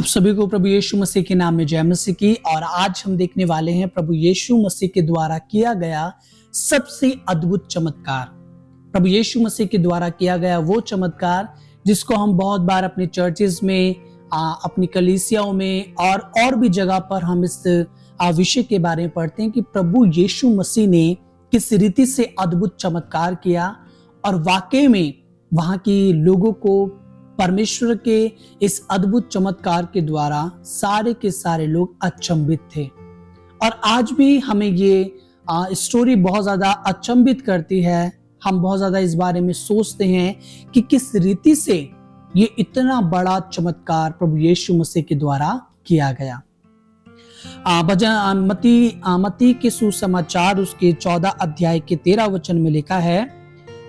आप सभी को प्रभु यीशु मसीह के नाम में जय मसीह की। और आज हम देखने वाले हैं प्रभु यीशु मसीह के द्वारा किया गया सबसे अद्भुत चमत्कार। प्रभु यीशु मसीह के द्वारा किया गया वो चमत्कार जिसको हम बहुत बार अपने चर्चेस में, अपनी कलीसियाओं में और भी जगह पर हम इस विषय के बारे में पढ़ते हैं कि प्रभु यीशु मसीह ने किस रीति से अद्भुत चमत्कार किया और वाकई में वहां की लोगों को परमेश्वर के इस अद्भुत चमत्कार के द्वारा सारे के सारे लोग अचंभित थे। और आज भी हमें ये स्टोरी बहुत ज्यादा अचंभित करती है। हम बहुत ज्यादा इस बारे में सोचते हैं कि किस रीति से ये इतना बड़ा चमत्कार प्रभु यीशु मसीह के द्वारा किया गया। मत्ती के सुसमाचार उसके 14 अध्याय के 13 वचन में लिखा है,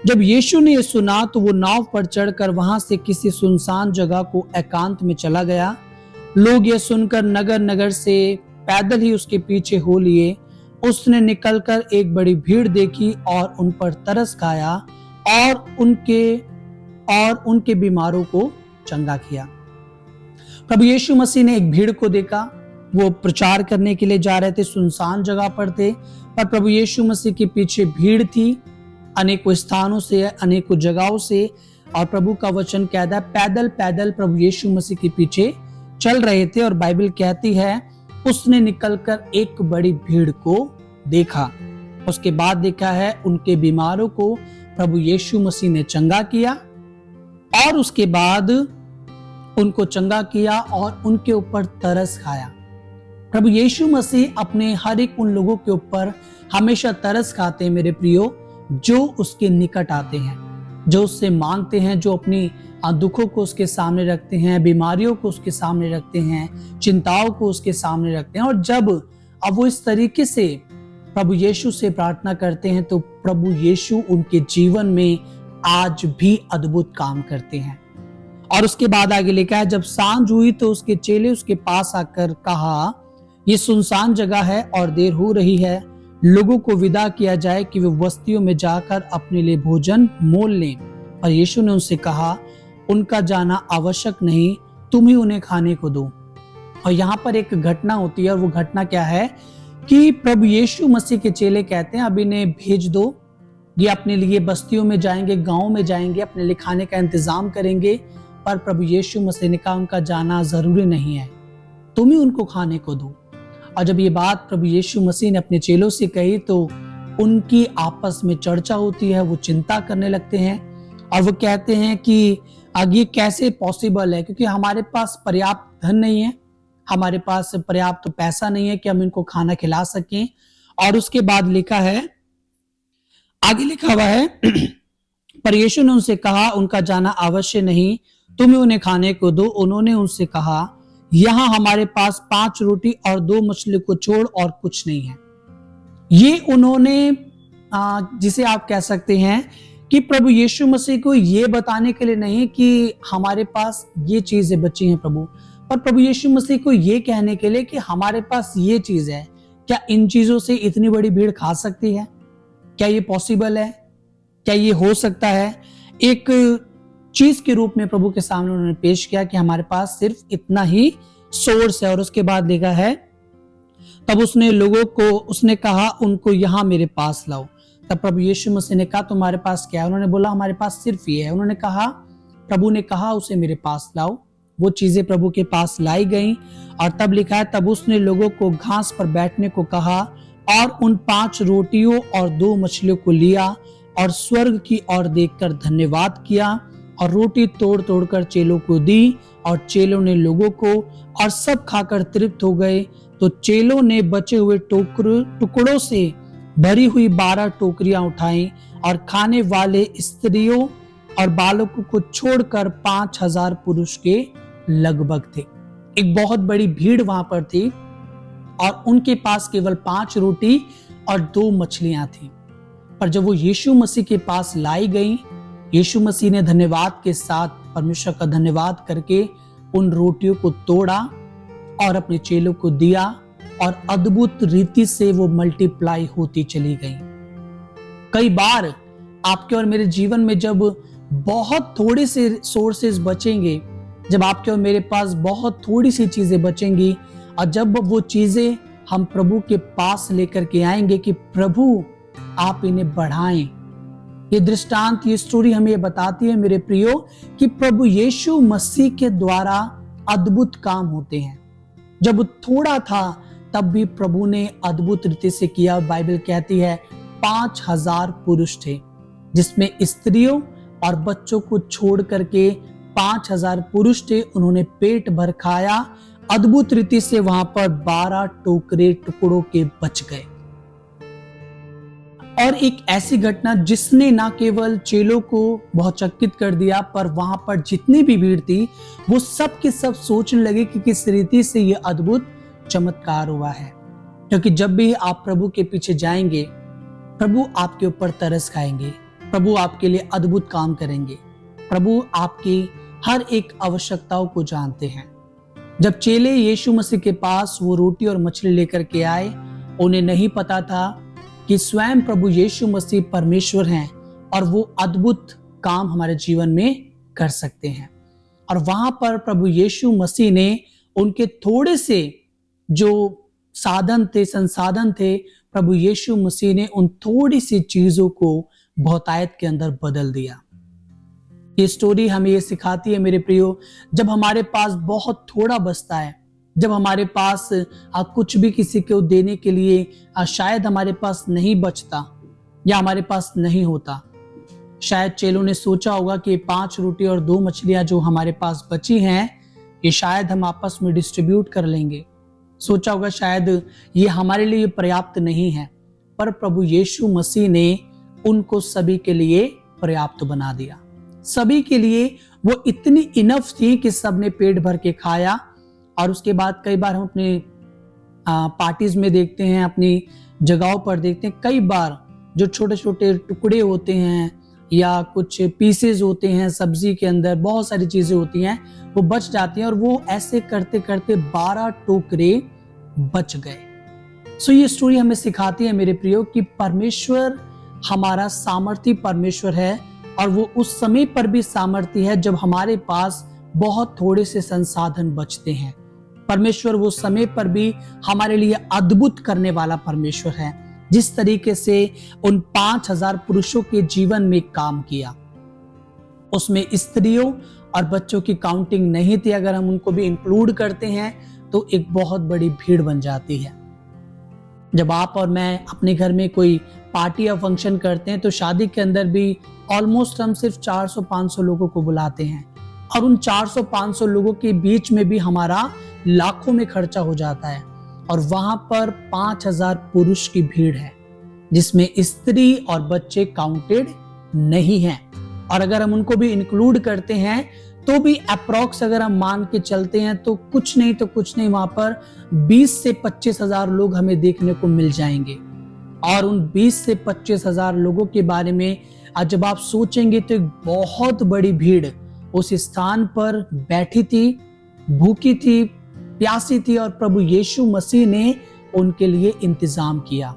जब यीशु ने यह सुना तो वो नाव पर चढ़कर वहां से किसी सुनसान जगह को एकांत में चला गया। लोग यह सुनकर नगर नगर से पैदल ही उसके पीछे हो लिए। उसने निकलकर एक बड़ी भीड़ देखी और उन पर तरस खाया और उनके बीमारों को चंगा किया। प्रभु यीशु मसीह ने एक भीड़ को देखा। वो प्रचार करने के लिए जा रहे थे, सुनसान जगह पर थे, पर प्रभु यीशु मसीह के पीछे भीड़ थी अनेकों स्थानों से, अनेकों जगहों से। और प्रभु का वचन कहता है पैदल पैदल प्रभु यीशु मसीह के पीछे चल रहे थे। और बाइबल कहती है उसने निकलकर एक बड़ी भीड़ को देखा। उसके बाद देखा है उनके बीमारों को प्रभु यीशु मसीह ने चंगा किया और उसके बाद उनको चंगा किया और उनके ऊपर तरस खाया। प्रभु यीशु मसीह अपने हर एक उन लोगों के ऊपर हमेशा तरस खाते हैं मेरे प्रियो, जो उसके निकट आते हैं, जो उससे मांगते हैं, जो अपनी दुखों को उसके सामने रखते हैं, बीमारियों को उसके सामने रखते हैं, चिंताओं को उसके सामने रखते हैं। और जब अब वो इस तरीके से प्रभु यीशु से प्रार्थना करते हैं तो प्रभु यीशु उनके जीवन में आज भी अद्भुत काम करते हैं। और उसके बाद आगे लिखा है, जब सांझ हुई तो उसके चेले उसके पास आकर कहा, ये सुनसान जगह है और देर हो रही है, लोगों को विदा किया जाए कि वे बस्तियों में जाकर अपने लिए भोजन मोल लें। और यीशु ने उनसे कहा, उनका जाना आवश्यक नहीं, तुम ही उन्हें खाने को दो। और यहाँ पर एक घटना होती है और वो घटना क्या है कि प्रभु यीशु मसीह के चेले कहते हैं अब इन्हें भेज दो, ये अपने लिए बस्तियों में जाएंगे, गाँव में जाएंगे, अपने लिए खाने का इंतजाम करेंगे। पर प्रभु यीशु मसीह ने कहा उनका जाना जरूरी नहीं है, तुम ही उनको खाने को दो। और जब ये बात प्रभु यीशु मसीह ने अपने चेलों से कही तो उनकी आपस में चर्चा होती है, वो चिंता करने लगते हैं और वो कहते हैं कि आगे ये कैसे पॉसिबल है, क्योंकि हमारे पास पर्याप्त धन नहीं है, हमारे पास पर्याप्त पैसा नहीं है कि हम इनको खाना खिला सकें। और उसके बाद लिखा है, आगे लिखा हुआ है, पर यीशु ने उनसे कहा उनका जाना अवश्य नहीं, तुम्हें उन्हें खाने को दो। उन्होंने उनसे कहा, यहां हमारे पास 5 रोटी और 2 मछली को छोड़ और कुछ नहीं है। ये उन्होंने जिसे आप कह सकते हैं कि प्रभु यीशु मसीह को ये बताने के लिए नहीं कि हमारे पास ये चीजें बची हैं प्रभु, पर प्रभु यीशु मसीह को ये कहने के लिए कि हमारे पास ये चीज है, क्या इन चीजों से इतनी बड़ी भीड़ खा सकती है? क्या ये पॉसिबल है? क्या ये हो सकता है? एक चीज के रूप में प्रभु के सामने उन्होंने पेश किया कि हमारे पास सिर्फ इतना ही सोर्स है। और उसके बाद लिखा है, तब उसने लोगों को उसने कहा उनको यहां मेरे पास लाओ। तब प्रभु यीशु मसीह ने कहा तुम्हारे पास क्या है? उन्होंने बोला हमारे पास सिर्फ ये है। उन्होंने कहा, प्रभु ने कहा उसे मेरे पास लाओ। वो चीजें प्रभु के पास लाई गई। और तब लिखा है, तब उसने लोगों को घास पर बैठने को कहा और उन 5 रोटियों और 2 मछलियों को लिया और स्वर्ग की ओर देखकर धन्यवाद किया और रोटी तोड़ तोड़कर चेलों को दी और चेलों ने लोगों को, और सब खाकर तृप्त हो गए। तो चेलों ने बचे हुए टुकड़ों से भरी हुई 12 टोकरियां उठाई और खाने वाले स्त्रियों और बालकों को छोड़कर 5000 पुरुष के लगभग थे। एक बहुत बड़ी भीड़ वहां पर थी और उनके पास केवल 5 रोटी और 2 मछलियां थी। पर जब वो यीशु मसीह के पास लाई गई, यीशु मसीह ने धन्यवाद के साथ परमेश्वर का धन्यवाद करके उन रोटियों को तोड़ा और अपने चेलों को दिया और अद्भुत रीति से वो मल्टीप्लाई होती चली गई। कई बार आपके और मेरे जीवन में जब बहुत थोड़े से सोर्सेज बचेंगे, जब आपके और मेरे पास बहुत थोड़ी सी चीजें बचेंगी और जब वो चीजें हम प्रभु के पास लेकर के आएंगे कि प्रभु आप इन्हें बढ़ाएं। ये दृष्टांत, ये स्टोरी हमें ये बताती है मेरे प्रियो कि प्रभु यीशु मसीह के द्वारा अद्भुत काम होते हैं। जब वो थोड़ा था तब भी प्रभु ने अद्भुत रीति से किया। बाइबल कहती है 5000 पुरुष थे, जिसमें स्त्रियों और बच्चों को छोड़ करके 5000 पुरुष थे। उन्होंने पेट भर खाया। अद्भुत रीति से वहां पर 12 टोकरे टुकड़ों के बच गए। और एक ऐसी घटना जिसने ना केवल चेलों को बहुत चकित कर दिया, पर वहां पर जितनी भी भीड़ थी वो सब के सब सोचने लगे कि किस रीति से ये अद्भुत चमत्कार हुआ है। क्योंकि जब भी आप प्रभु के पीछे जाएंगे, प्रभु आपके ऊपर तरस खाएंगे, प्रभु आपके लिए अद्भुत काम करेंगे। प्रभु आपकी हर एक आवश्यकताओं को जानते हैं। जब चेले यीशु मसीह के पास वो रोटी और मछली लेकर के आए, उन्हें नहीं पता था कि स्वयं प्रभु यीशु मसीह परमेश्वर हैं और वो अद्भुत काम हमारे जीवन में कर सकते हैं। और वहां पर प्रभु यीशु मसीह ने उनके थोड़े से जो साधन थे, संसाधन थे, प्रभु यीशु मसीह ने उन थोड़ी सी चीजों को बहुतायत के अंदर बदल दिया। ये स्टोरी हमें ये सिखाती है मेरे प्रियो, जब हमारे पास बहुत थोड़ा बचता है, जब हमारे पास कुछ भी किसी को देने के लिए शायद हमारे पास नहीं बचता या हमारे पास नहीं होता। शायद चेलों ने सोचा होगा कि 5 रोटी और 2 मछलियां जो हमारे पास बची हैं, ये शायद हम आपस में डिस्ट्रीब्यूट कर लेंगे। सोचा होगा शायद ये हमारे लिए पर्याप्त नहीं है, पर प्रभु यीशु मसीह ने उनको सभी के लिए पर्याप्त बना दिया। सभी के लिए वो इतनी इनफ थी कि सबने पेट भर के खाया। और उसके बाद कई बार हम अपने पार्टीज में देखते हैं, अपनी जगहों पर देखते हैं, कई बार जो छोटे छोटे टुकड़े होते हैं या कुछ पीसेज होते हैं सब्जी के अंदर, बहुत सारी चीजें होती हैं, वो बच जाती हैं। और वो ऐसे करते करते 12 टोकरे बच गए। सो ये स्टोरी हमें सिखाती है मेरे प्रियो कि परमेश्वर हमारा सामर्थी परमेश्वर है, और वो उस समय पर भी सामर्थी है जब हमारे पास बहुत थोड़े से संसाधन बचते हैं। परमेश्वर वो समय पर भी हमारे लिए अद्भुत करने वाला परमेश्वर है। जिस तरीके से उन 5000 पुरुषों के जीवन में काम किया, उसमें स्त्रियों और बच्चों की काउंटिंग नहीं थी। अगर हम उनको भी इंक्लूड करते हैं तो एक बहुत बड़ी भीड़ बन जाती है। जब आप और मैं अपने घर में कोई पार्टी या फंक्शन करते हैं तो शादी के अंदर भी ऑलमोस्ट हम सिर्फ 400-500 लोगों को बुलाते हैं, और उन 400-500 लोगों के बीच में भी हमारा लाखों में खर्चा हो जाता है। और वहां पर 5000 पुरुष की भीड़ है, जिसमें स्त्री और बच्चे काउंटेड नहीं हैं। और अगर हम उनको भी इंक्लूड करते हैं तो भी अप्रॉक्स अगर हम मान के चलते हैं तो कुछ नहीं वहां पर 20 से 25 हजार लोग हमें देखने को मिल जाएंगे। और उन 20 से 25 हजार लोगों के बारे में आज जब आप सोचेंगे तो एक बहुत बड़ी भीड़ उस स्थान पर बैठी थी, भूखी थी, प्यासी थी, और प्रभु यीशु मसीह ने उनके लिए इंतजाम किया।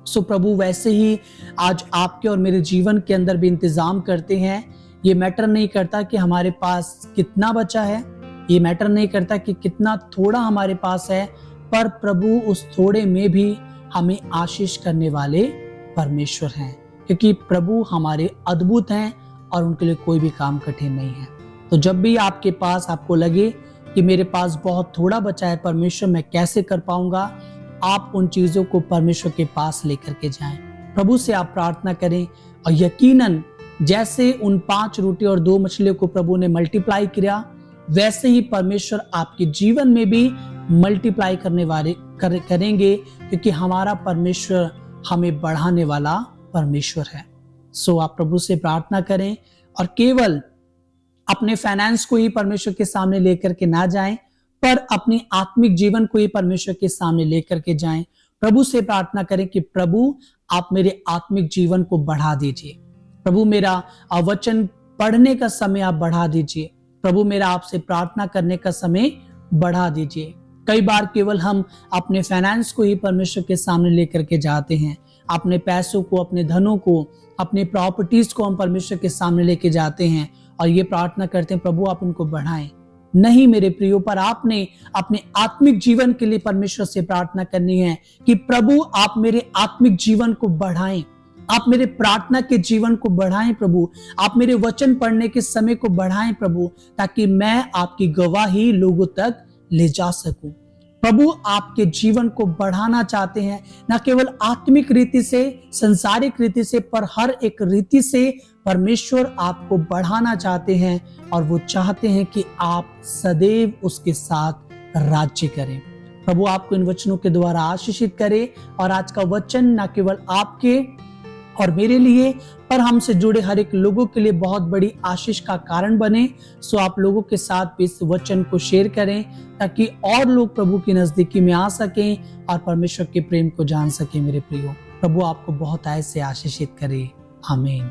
सो प्रभु वैसे ही आज आपके और मेरे जीवन के अंदर भी इंतजाम करते हैं। ये मैटर नहीं करता कि हमारे पास कितना बचा है, ये मैटर नहीं करता कि कितना थोड़ा हमारे पास है, पर प्रभु उस थोड़े में भी हमें आशीष करने वाले परमेश्वर हैं, क्योंकि प्रभु हमारे अद्भुत हैं और उनके लिए कोई भी काम कठिन नहीं है। तो जब भी आपके पास आपको लगे कि मेरे पास बहुत थोड़ा बचा है, परमेश्वर मैं कैसे कर पाऊंगा, आप उन चीजों को परमेश्वर के पास लेकर के जाएं, प्रभु से आप प्रार्थना करें, और यकीनन जैसे उन 5 रोटी और 2 मछलियों को प्रभु ने मल्टीप्लाई किया, वैसे ही परमेश्वर आपके जीवन में भी मल्टीप्लाई करने वाले करेंगे, क्योंकि हमारा परमेश्वर हमें बढ़ाने वाला परमेश्वर है। सो आप प्रभु से प्रार्थना करें और केवल अपने फाइनेंस को ही परमेश्वर के सामने लेकर के ना जाएं, पर अपनी आत्मिक जीवन को ही परमेश्वर के सामने लेकर के जाएं। प्रभु से प्रार्थना करें कि प्रभु आप मेरे आत्मिक जीवन को बढ़ा दीजिए, प्रभु मेरा वचन पढ़ने का समय आप बढ़ा दीजिए, प्रभु मेरा आपसे प्रार्थना करने का समय बढ़ा दीजिए। कई बार केवल हम अपने फाइनेंस को ही परमेश्वर के सामने लेकर के जाते हैं, अपने पैसों को, अपने धनों को, अपने प्रॉपर्टीज को हम परमेश्वर के सामने लेके जाते हैं और ये प्रार्थना करते हैं प्रभु आप इनको बढ़ाएं, नहीं मेरे प्रियो, पर आपने अपने आत्मिक जीवन के लिए परमेश्वर से प्रार्थना करनी है कि प्रभु आप मेरे आत्मिक जीवन को बढ़ाएं, आप मेरे प्रार्थना के जीवन को बढ़ाएं प्रभु, आप मेरे वचन पढ़ने के समय को बढ़ाएं प्रभु, ताकि मैं आपकी गवाही लोगों तक ले जा सकूं। प्रभु आपके जीवन को बढ़ाना चाहते हैं, न केवल आत्मिक रीति से, संसारिक रीति से, पर हर एक रीति से परमेश्वर आपको बढ़ाना चाहते हैं और वो चाहते हैं कि आप सदैव उसके साथ राज्य करें। प्रभु आपको इन वचनों के द्वारा आशीषित करे और आज का वचन न केवल आपके और मेरे लिए, पर हमसे जुड़े हर एक लोगों के लिए बहुत बड़ी आशीष का कारण बने। सो आप लोगों के साथ भी इस वचन को शेयर करें ताकि और लोग प्रभु की नजदीकी में आ सकें और परमेश्वर के प्रेम को जान सकें। मेरे प्रियो, प्रभु आपको बहुत ऐसे आशीषित करे। आमीन।